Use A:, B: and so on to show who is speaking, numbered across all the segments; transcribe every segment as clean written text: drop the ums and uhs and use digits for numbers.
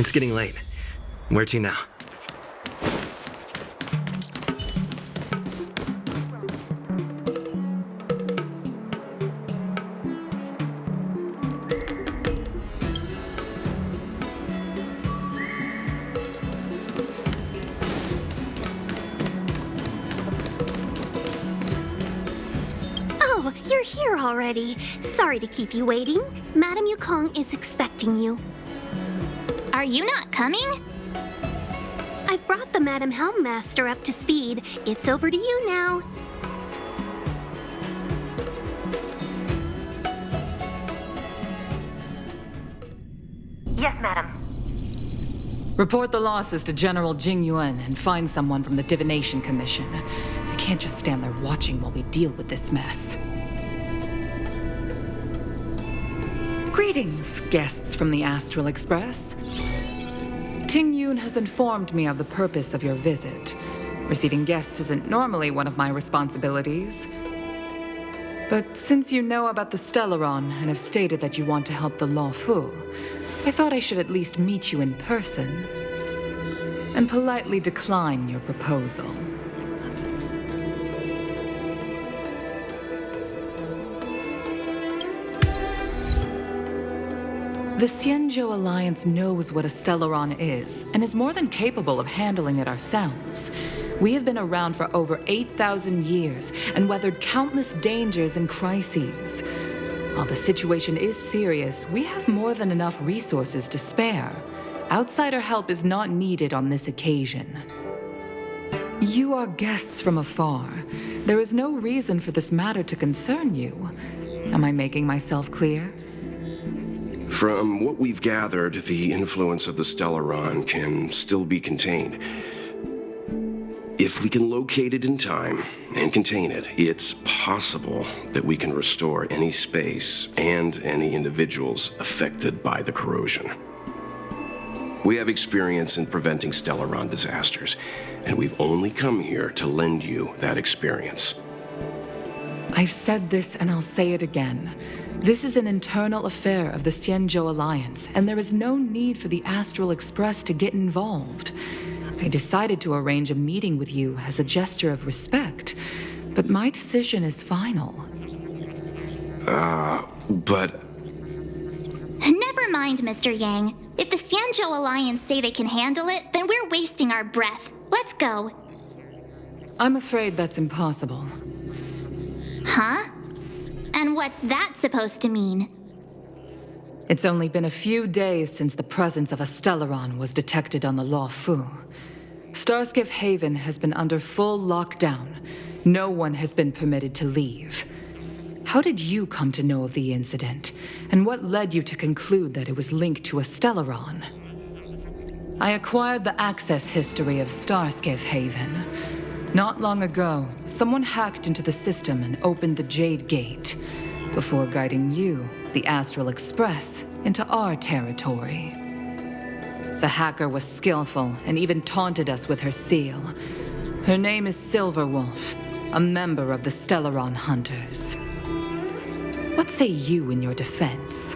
A: It's getting late. Where to now?
B: Oh, you're here already. Sorry to keep you waiting. Madame Yukong is expecting you.
C: Are you not coming?
B: I've brought the Madame Helmmaster up to speed. It's over to you now.
D: Yes, madam.
E: Report the losses to General Jing Yuan and find someone from the Divination Commission. I can't just stand there watching while we deal with this mess. Greetings, guests from the Astral Express. Ting Yun has informed me of the purpose of your visit. Receiving guests isn't normally one of my responsibilities. But since you know about the Stellaron and have stated that you want to help the Law Fu, I thought I should at least meet you in person and politely decline your proposal. The Xianzhou Alliance knows what a Stellaron is, and is more than capable of handling it ourselves. We have been around for over 8,000 years, and weathered countless dangers and crises. While the situation is serious, we have more than enough resources to spare. Outsider help is not needed on this occasion. You are guests from afar. There is no reason for this matter to concern you. Am I making myself clear?
F: From what we've gathered, the influence of the Stellaron can still be contained. If we can locate it in time and contain it, it's possible that we can restore any space and any individuals affected by the corrosion. We have experience in preventing Stellaron disasters, and we've only come here to lend you that experience.
E: I've said this and I'll say it again. This is an internal affair of the Xianzhou Alliance, and there is no need for the Astral Express to get involved. I decided to arrange a meeting with you as a gesture of respect, but my decision is final.
F: But...
C: Never mind, Mr. Yang. If the Xianzhou Alliance say they can handle it, then we're wasting our breath. Let's go.
E: I'm afraid that's impossible.
C: Huh? And what's that supposed to mean?
E: It's only been a few days since the presence of a Stellaron was detected on the Law Fu. Starskiff Haven has been under full lockdown. No one has been permitted to leave. How did you come to know of the incident? And what led you to conclude that it was linked to a Stellaron? I acquired the access history of Starskiff Haven. Not long ago, someone hacked into the system and opened the Jade Gate, before guiding you, the Astral Express, into our territory. The hacker was skillful and even taunted us with her seal. Her name is Silverwolf, a member of the Stellaron Hunters. What say you in your defense?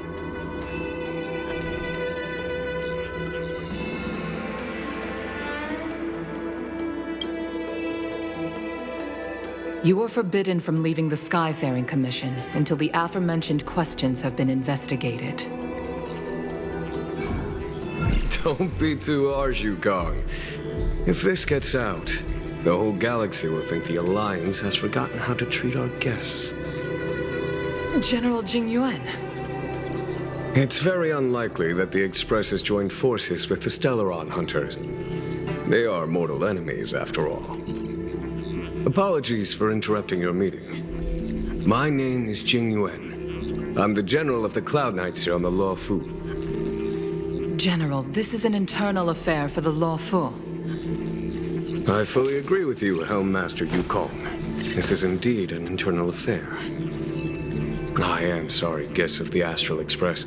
E: You are forbidden from leaving the Skyfaring Commission until the aforementioned questions have been investigated.
G: Don't be too harsh, Yukong. If this gets out, the whole galaxy will think the Alliance has forgotten how to treat our guests.
E: General Jing Yuan.
G: It's very unlikely that the Express has joined forces with the Stellaron Hunters. They are mortal enemies, after all. Apologies for interrupting your meeting. My name is Jing Yuan. I'm the General of the Cloud Knights here on the Law Fu.
E: General, this is an internal affair for the Law Fu.
G: I fully agree with you, Helmmaster Yukong. This is indeed an internal affair. I am sorry, guests of the Astral Express.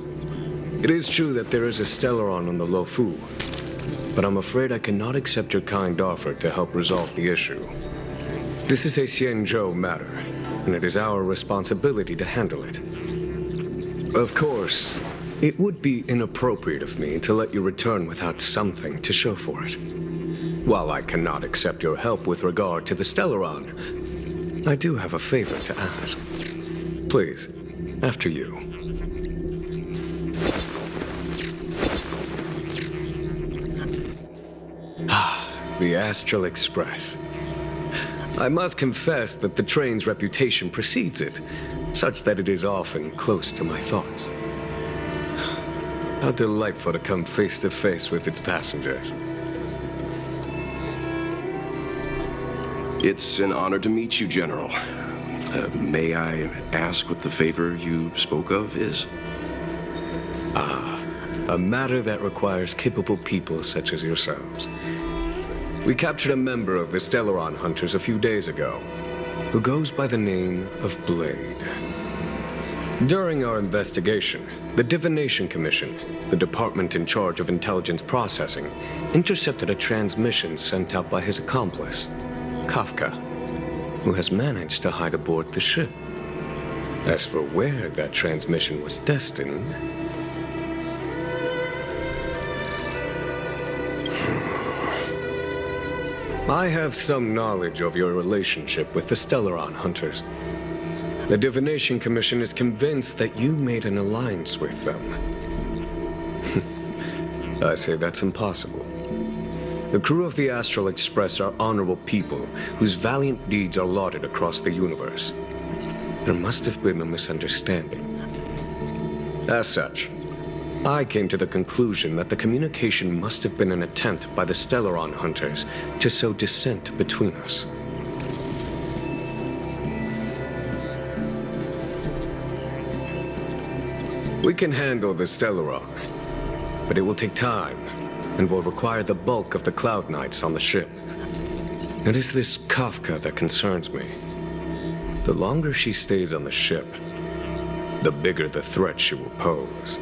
G: It is true that there is a Stellaron on the Law Fu, but I'm afraid I cannot accept your kind offer to help resolve the issue. This is a Xianzhou matter, and it is our responsibility to handle it. Of course, It would be inappropriate of me to let you return without something to show for it. While I cannot accept your help with regard to the Stellaron, I do have a favor to ask. Please, after you. The Astral Express. I must confess that the train's reputation precedes it, such that it is often close to my thoughts. How delightful to come face to face with its passengers.
F: It's an honor to meet you, General. May I ask what the favor you spoke of is?
G: A matter that requires capable people such as yourselves. We captured a member of the Stellaron Hunters a few days ago, who goes by the name of Blade. During our investigation, the Divination Commission, the department in charge of intelligence processing, intercepted a transmission sent out by his accomplice, Kafka, who has managed to hide aboard the ship. As for where that transmission was destined, I have some knowledge of your relationship with the Stellaron Hunters. The Divination Commission is convinced that you made an alliance with them. I say that's impossible. The crew of the Astral Express are honorable people whose valiant deeds are lauded across the universe. There must have been a misunderstanding. As such, I came to the conclusion that the communication must have been an attempt by the Stellaron Hunters to sow dissent between us. We can handle the Stellaron, but it will take time and will require the bulk of the Cloud Knights on the ship. It is this Kafka that concerns me. The longer she stays on the ship, the bigger the threat she will pose.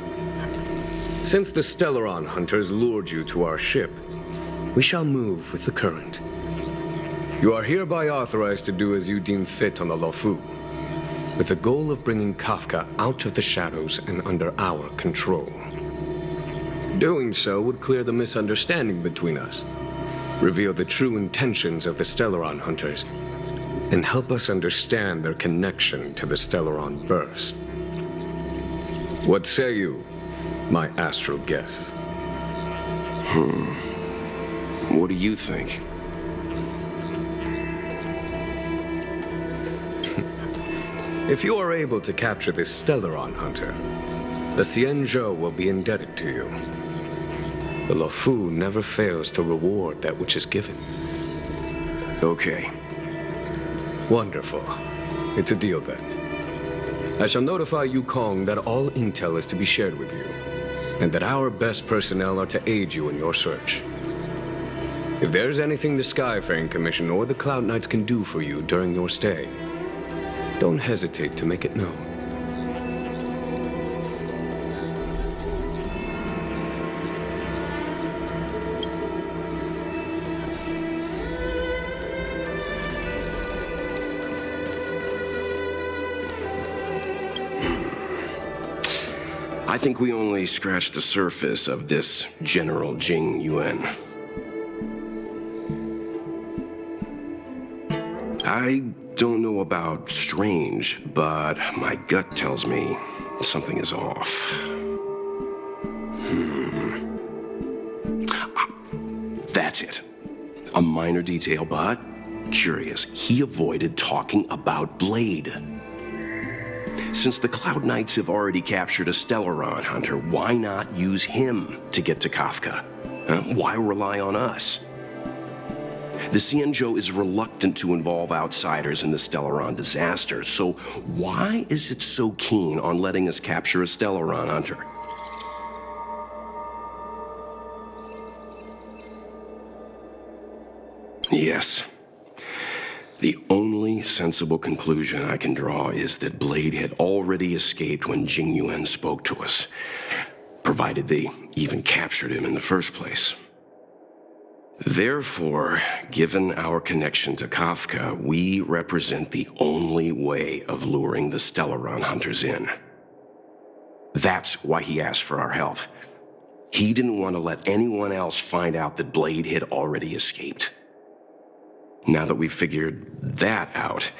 G: Since the Stellaron Hunters lured you to our ship, we shall move with the current. You are hereby authorized to do as you deem fit on the Lofu, with the goal of bringing Kafka out of the shadows and under our control. Doing so would clear the misunderstanding between us, reveal the true intentions of the Stellaron Hunters, and help us understand their connection to the Stellaron Burst. What say you, my astral guests?
F: What do you think?
G: If you are able to capture this Stellaron Hunter, the Xianzhou will be indebted to you. The Lofu never fails to reward that which is given.
F: Okay.
G: Wonderful. It's a deal then. I shall notify Yukong that all intel is to be shared with you, and that our best personnel are to aid you in your search. If there's anything the Skyfaring Commission or the Cloud Knights can do for you during your stay, don't hesitate to make it known.
F: I think we only scratched the surface of this General Jing Yuan. I don't know about strange, but my gut tells me something is off. That's it. A minor detail, but curious. He avoided talking about Blade. Since the Cloud Knights have already captured a Stellaron Hunter, why not use him to get to Kafka? Why rely on us? The Xianzhou is reluctant to involve outsiders in the Stellaron disaster, so why is it so keen on letting us capture a Stellaron Hunter? Yes. The only sensible conclusion I can draw is that Blade had already escaped when Jing Yuan spoke to us, provided they even captured him in the first place. Therefore, given our connection to Kafka, we represent the only way of luring the Stellaron Hunters in. That's why he asked for our help. He didn't want to let anyone else find out that Blade had already escaped. Now that we've figured that out,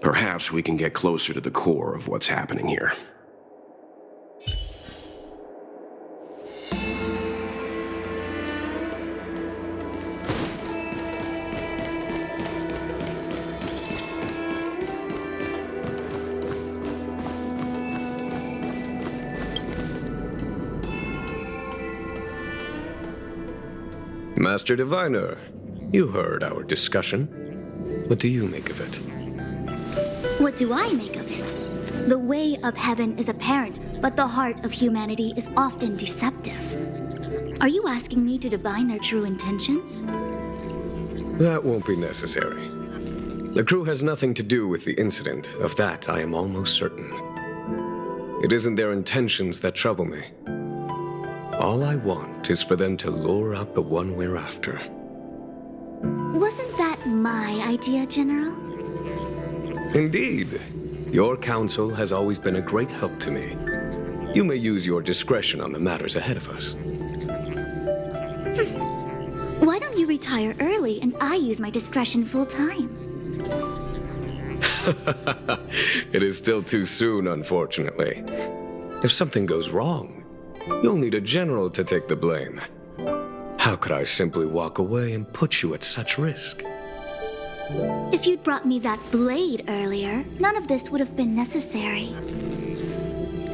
F: perhaps we can get closer to the core of what's happening here.
G: Master Diviner, you heard our discussion. What do you make of it?
H: What do I make of it? The way of heaven is apparent, but the heart of humanity is often deceptive. Are you asking me to divine their true intentions?
G: That won't be necessary. The crew has nothing to do with the incident. Of that, I am almost certain. It isn't their intentions that trouble me. All I want is for them to lure out the one we're after.
H: Wasn't that my idea, General?
G: Indeed. Your counsel has always been a great help to me. You may use your discretion on the matters ahead of us.
H: Why don't you retire early and I use my discretion full time?
G: It is still too soon, unfortunately. If something goes wrong, you'll need a general to take the blame. How could I simply walk away and put you at such risk?
H: If you'd brought me that blade earlier, none of this would have been necessary.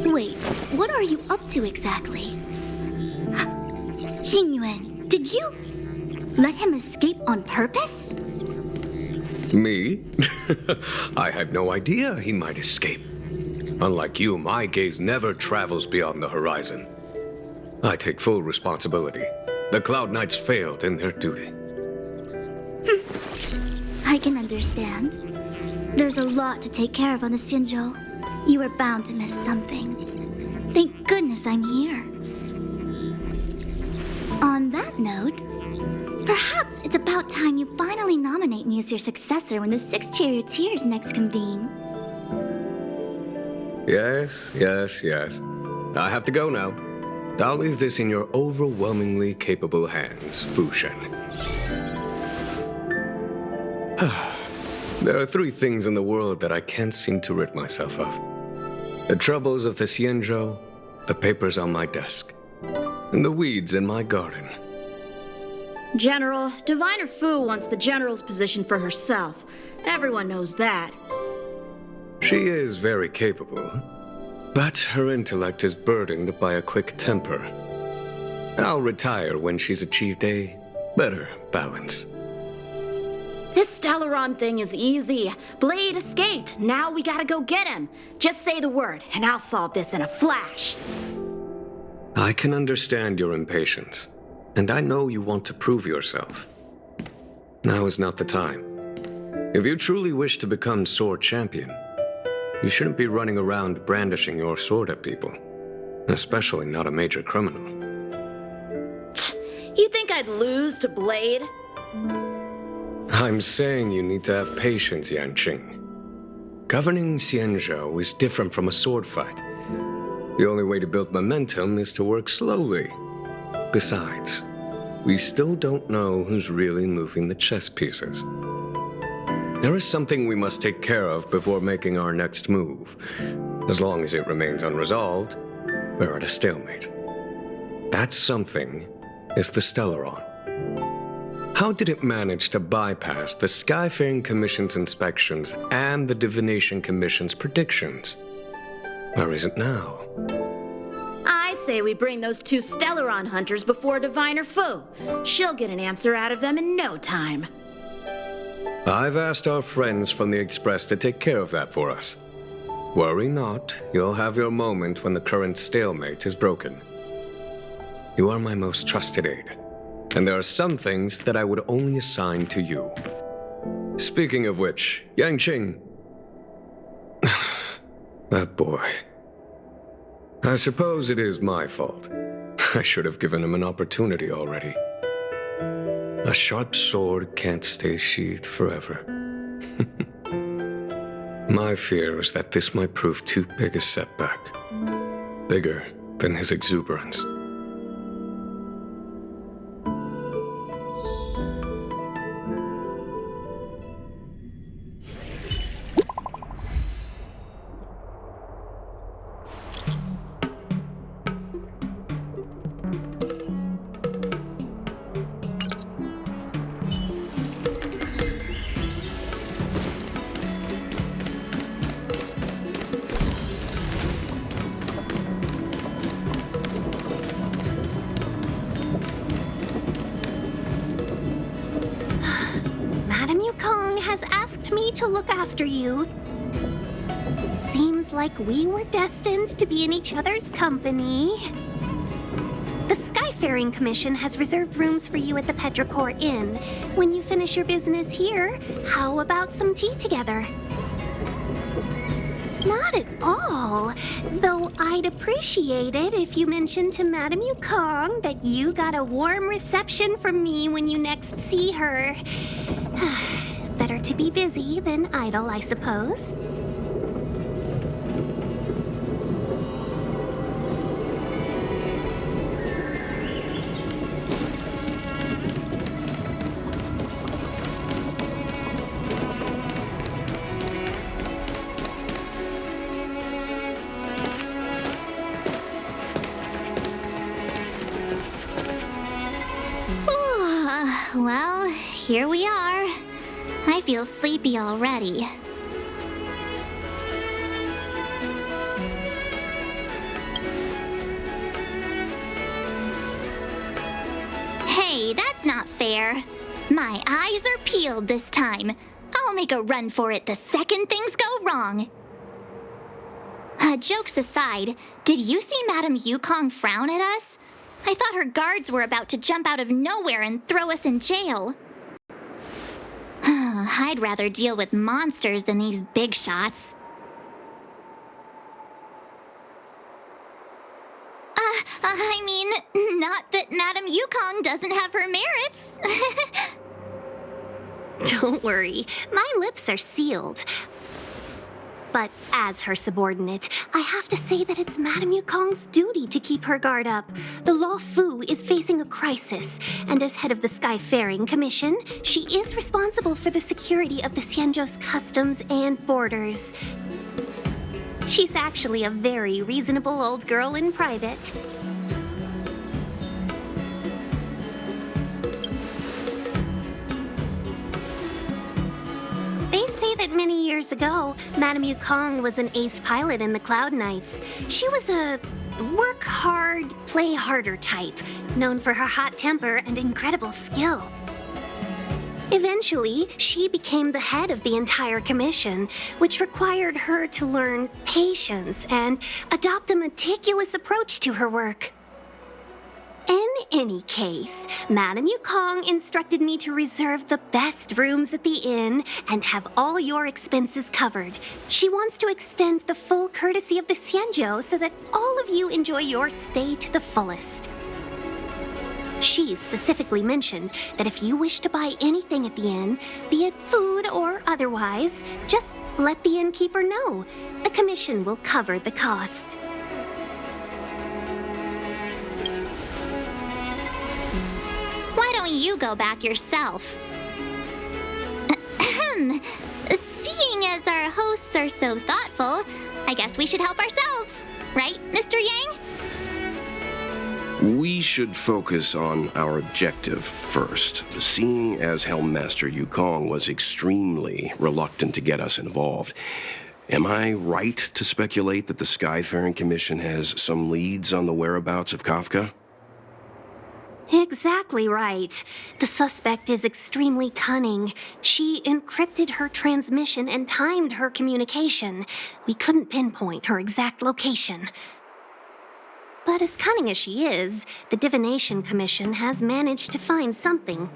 H: Wait, what are you up to exactly? Xingyuan, did you let him escape on purpose?
G: Me? I had no idea he might escape. Unlike you, my gaze never travels beyond the horizon. I take full responsibility. The Cloud Knights failed in their duty.
H: I can understand. There's a lot to take care of on the Xinzhou. You were bound to miss something. Thank goodness I'm here. On that note, perhaps it's about time you finally nominate me as your successor when the Six Charioteers next convene.
G: Yes. I have to go now. I'll leave this in your overwhelmingly capable hands, Fu Shen. There are 3 things in the world that I can't seem to rid myself of. The troubles of the Xianzhou, the papers on my desk, and the weeds in my garden.
I: General, Diviner Fu wants the General's position for herself. Everyone knows that.
G: She is very capable, but her intellect is burdened by a quick temper. I'll retire when she's achieved a better balance.
I: This Stellaron thing is easy. Blade escaped. Now we gotta go get him. Just say the word, and I'll solve this in a flash.
G: I can understand your impatience, and I know you want to prove yourself. Now is not the time. If you truly wish to become sword champion, you shouldn't be running around brandishing your sword at people, especially not a major criminal.
I: You think I'd lose to Blade?
G: I'm saying you need to have patience, Yanqing. Governing Xianzhou is different from a sword fight. The only way to build momentum is to work slowly. Besides, we still don't know who's really moving the chess pieces. There is something we must take care of before making our next move. As long as it remains unresolved, we're at a stalemate. That something is the Stellaron. How did it manage to bypass the Skyfaring Commission's inspections and the Divination Commission's predictions? Where is it now?
I: I say we bring those 2 Stellaron hunters before Diviner Fu. She'll get an answer out of them in no time.
G: I've asked our friends from the Express to take care of that for us. Worry not, you'll have your moment when the current stalemate is broken. You are my most trusted aide, and there are some things that I would only assign to you. Speaking of which, Yanqing... that boy. I suppose it is my fault. I should have given him an opportunity already. A sharp sword can't stay sheathed forever. My fear is that this might prove too big a setback. bigger than his exuberance.
B: Madam Yukong has asked me to look after you. Seems like we were destined to be in each other's company. The Skyfaring Commission has reserved rooms for you at the Petrichor Inn. When you finish your business here, how about some tea together? Not at all. Though I'd appreciate it if you mentioned to Madam Yukong that you got a warm reception from me when you next see her. Better to be busy than idle, I suppose.
C: Well, here we are. I feel sleepy already. Hey, that's not fair. My eyes are peeled this time. I'll make a run for it the second things go wrong. Jokes aside, did you see Madam Yukong frown at us? I thought her guards were about to jump out of nowhere and throw us in jail. I'd rather deal with monsters than these big shots. I mean, not that Madam Yukong doesn't have her merits.
B: Don't worry, my lips are sealed. But as her subordinate, I have to say that it's Madam Yukong's duty to keep her guard up. The Law Fu is facing a crisis, and as head of the Skyfaring Commission, she is responsible for the security of the Xianzhou's customs and borders. She's actually a very reasonable old girl in private. They say that many years ago, Madame Yukong was an ace pilot in the Cloud Knights. She was a work hard, play harder type, known for her hot temper and incredible skill. Eventually, she became the head of the entire commission, which required her to learn patience and adopt a meticulous approach to her work. In any case, Madam Yukong instructed me to reserve the best rooms at the inn and have all your expenses covered. She wants to extend the full courtesy of the Xianzhou so that all of you enjoy your stay to the fullest. She specifically mentioned that if you wish to buy anything at the inn, be it food or otherwise, just let the innkeeper know. The commission will cover the cost.
C: Why don't you go back yourself? Seeing as our hosts are so thoughtful, I guess we should help ourselves. Right, Mr. Yang?
F: We should focus on our objective first. Seeing as Helmmaster Yukong was extremely reluctant to get us involved, am I right to speculate that the Skyfaring Commission has some leads on the whereabouts of Kafka?
B: Exactly right. The suspect is extremely cunning. She encrypted her transmission and timed her communication. We couldn't pinpoint her exact location. But as cunning as she is, the Divination Commission has managed to find something.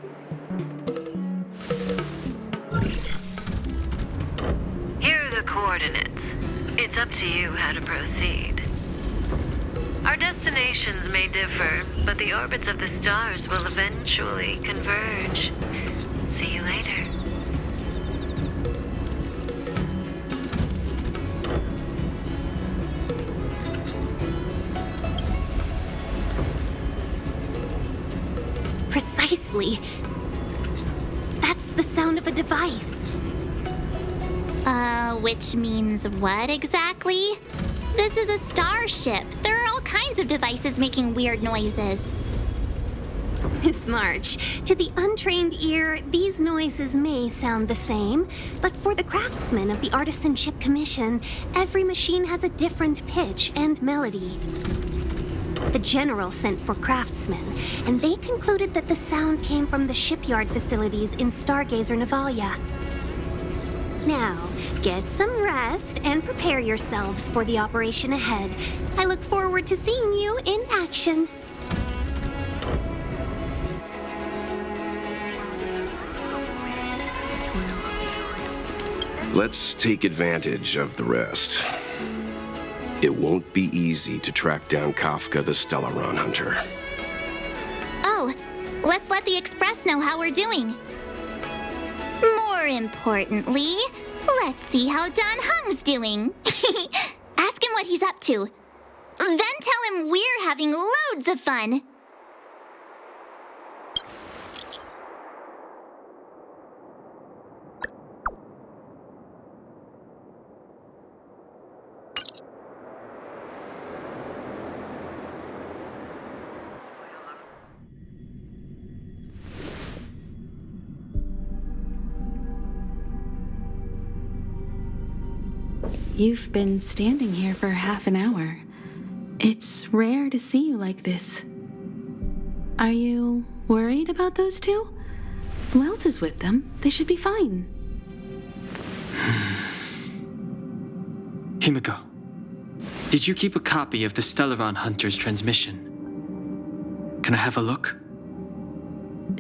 D: Here are the coordinates. It's up to you how to proceed. Our destinations may differ, but the orbits of the stars will eventually converge. See you later.
B: Precisely. That's the sound of a device.
C: Which means what exactly? This is a starship. There are all kinds of devices making weird noises.
B: Miss March, to the untrained ear, these noises may sound the same, but for the craftsmen of the Artisanship Commission, every machine has a different pitch and melody. The General sent for craftsmen, and they concluded that the sound came from the shipyard facilities in Stargazer Navalia. Now, get some rest and prepare yourselves for the operation ahead. I look forward to seeing you in action.
F: Let's take advantage of the rest. It won't be easy to track down Kafka the Stellaron Hunter.
C: Oh, let's let the Express know how we're doing. More importantly, let's see how Don Hung's doing. Ask him what he's up to. Then tell him we're having loads of fun.
I: You've been standing here for half an hour. It's rare to see you like this. Are you worried about those two? Welt is with them. They should be fine.
J: Himiko, did you keep a copy of the Stellaron Hunter's transmission? Can I have a look?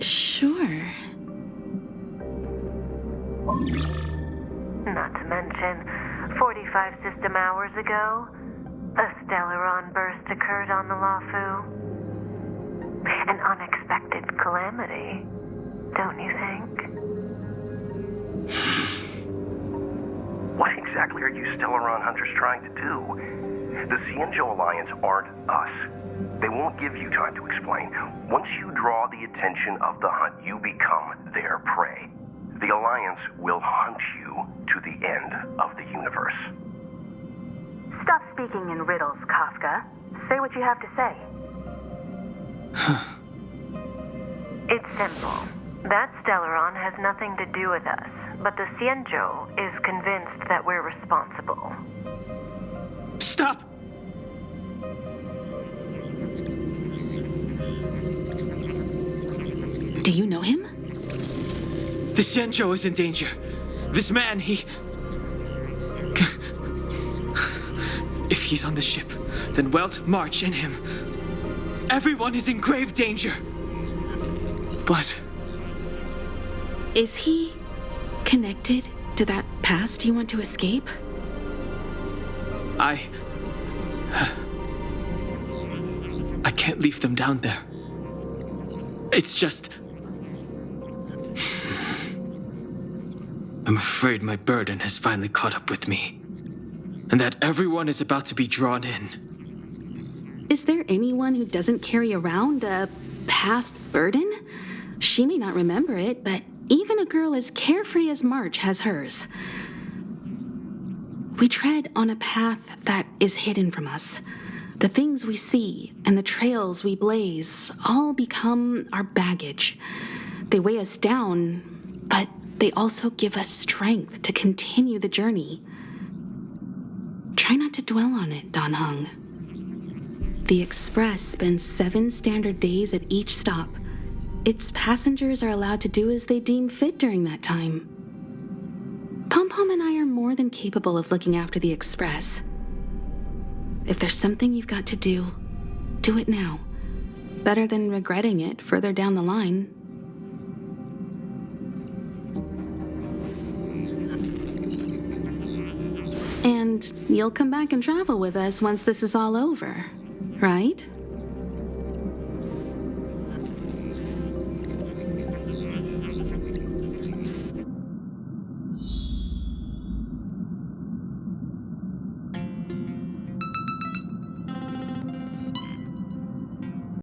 I: Sure.
D: Not to mention, 45 system hours ago, a Stellaron burst occurred on the Lafu. An unexpected calamity, don't you think?
K: What exactly are you Stellaron Hunters trying to do? The Cienjo Alliance aren't us. They won't give you time to explain. Once you draw the attention of the hunt, you become their prey. The Alliance will hunt you to the end of the universe.
D: Stop speaking in riddles, Kafka. Say what you have to say. It's simple. That Stellaron has nothing to do with us, but the Cienjo is convinced that we're responsible.
J: Stop!
I: Do you know him?
J: The Cienjo is in danger. This man, he... If he's on the ship, then Welt, March, and him. Everyone is in grave danger. But...
I: Is he connected to that past you want to escape?
J: I can't leave them down there. It's just... I'm afraid my burden has finally caught up with me. And that everyone is about to be drawn in.
I: Is there anyone who doesn't carry around a past burden? She may not remember it, but even a girl as carefree as March has hers. We tread on a path that is hidden from us. The things we see and the trails we blaze all become our baggage. They weigh us down, but they also give us strength to continue the journey. Try not to dwell on it, Don Hung. The Express spends 7 standard days at each stop. Its passengers are allowed to do as they deem fit during that time. Pom-Pom and I are more than capable of looking after the Express. If there's something you've got to do, do it now. Better than regretting it further down the line. And you'll come back and travel with us once this is all over, right?